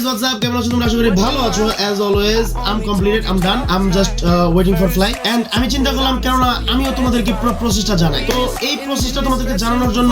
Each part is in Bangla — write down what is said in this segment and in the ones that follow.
guys, what's up? কেমন আছো তোমরা? আশা করি ভালো আছো। As always, I'm completed. I'm done. I'm just waiting for flight. And আমি চিন্তা করলাম কেননা আমিও তোমাদেরকে পুরো প্রসেসটা জানাই। তো এই প্রসেসটা তোমাদেরকে জানানোর জন্য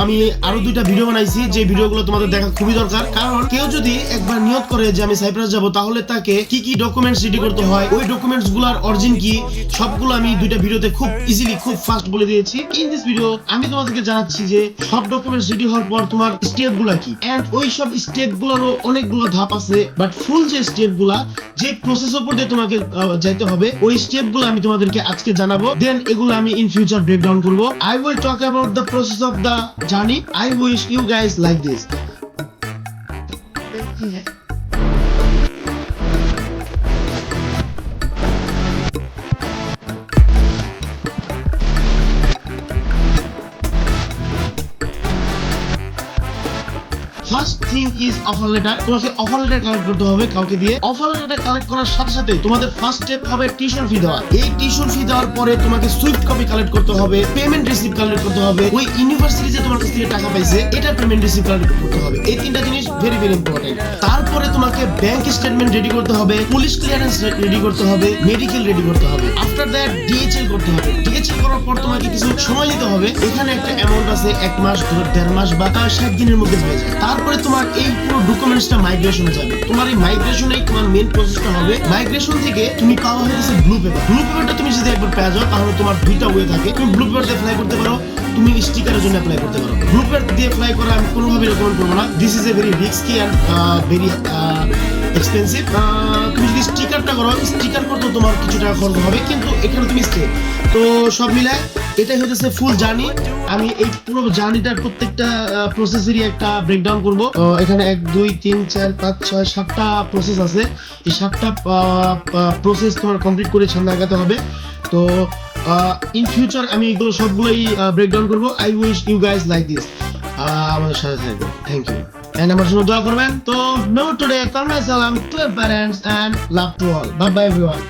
আমি আরো দুইটা ভিডিও বানাইছি, যে ভিডিওগুলো তোমাদের দেখা খুবই দরকার। কারণ কেউ যদি একবার নিয়ত করে যে আমি সাইপ্রাস যাব, তাহলে তাকে কি কি ডকুমেন্টস রেডি করতে হয়, ওই ডকুমেন্টস গুলার অরিজিন কি, সবগুলো আমি দুইটা ভিডিওতে খুব ইজিলি খুব ফাস্ট বলে দিয়েছি। ইন দিস ভিডিও আমি তোমাদেরকে জানাচ্ছি যে সব ডকুমেন্টস রেডি হওয়ার পর তোমার স্টেপ গুলা কি, এন্ড ওই সব স্টেপ গুলোরও অনেকগুলো ধাপ আছে, বাট ফুল যে স্টেপ গুলা, যে প্রসেস উপর দিয়ে তোমাকে যাইতে হবে, ওই স্টেপ গুলো আমি তোমাদেরকে আজকে জানাবো। দেন এগুলো আমি ইন ফিউচার ব্রেকডাউন করবো। I will talk about the process of the journey. I wish you guys like this. First thing is offer letter. তোমাকে অফার লেটার কালেক্ট করতে হবে কাউকে দিয়ে। অফার লেটার কালেক্ট করার সাথে সাথে তোমাদের ফার্স্ট স্টেপ হবে টিউশন ফি দেওয়া। এই টিউশন ফি দেওয়ার পরে তোমাকে সুইফট কপি কালেক্ট করতে হবে, পেমেন্ট রিসিপ্ট কালেক্ট করতে হবে, ওই ইউনিভার্সিটি যে তোমার কাছ থেকে টাকা পাইছে এটা পেমেন্ট রিসিপ্ট কালেক্ট করতে হবে। এই তিনটা জিনিস ভেরি ভেরি ইম্পর্টেন্ট। তারপরে তোমাকে ব্যাংক স্টেটমেন্ট রেডি করতে হবে, পুলিশ ক্লিয়ারেন্স রেডি করতে হবে, মেডিকেল রেডি করতে হবে। আফটার দ্যাট ডিএচএল করতে হবে। ডিএচএল করার পর তোমাকে কিছু সময় দিতে হবে। এখানে একটা অ্যামাউন্ট আছে, 1 মাস, 1.5 মাস বা 60 দিনের মধ্যে হয়ে যায়। তারপরে তোমার এই পুরো ডকুমেন্টসটা মাইগ্রেশনে যাবে। তোমার এই মাইগ্রেশনেই তোমার মেইন প্রসেসটা হবে। মাইগ্রেশন থেকে তুমি পাওয়া হয়েছে ব্লু পেপার। ব্লু পেপারটা তুমি যদি একবার পেয়ে যাও, তাহলে তোমার দুইটা ওয়ে থাকে। তুমি ব্লু পেপার দিয়ে ফ্লাই করতে পারো, তুমি স্টিকারের জন্য অ্যাপ্লাই করতে পারো। ব্লু পেপার দিয়ে ফ্লাই করা আমি কোনোভাবে রেকমেন্ড করবো না। This is a very risky and very expensive. তুমি যদি স্টিকারটা করো, স্টিকার করতে তোমার কিছু টাকা খরচ হবে, কিন্তু এখানে তুমি সেভ। তো সব মিলায় এটাই হচ্ছে ফুল জার্নি। আমি এই পুরো জার্নিটার প্রত্যেকটা প্রসেসেরই একটা ব্রেকডাউন করব। এখানে 1 2 3 4 5 6 7টা প্রসেস আছে। এই 7টা প্রসেস তোমার কমপ্লিট করে সামনে আগাতে হবে। তো ইন ফিউচার আমি এগুলো সবগুলোই ব্রেকডাউন করব। I wish you guys like this. আমাদের সাথে থাকবেন। Thank you. এন্ড আমার জন্য দোয়া করবেন। তো নো টুডে কালাম সালাম to parents and love to all. Bye bye everyone.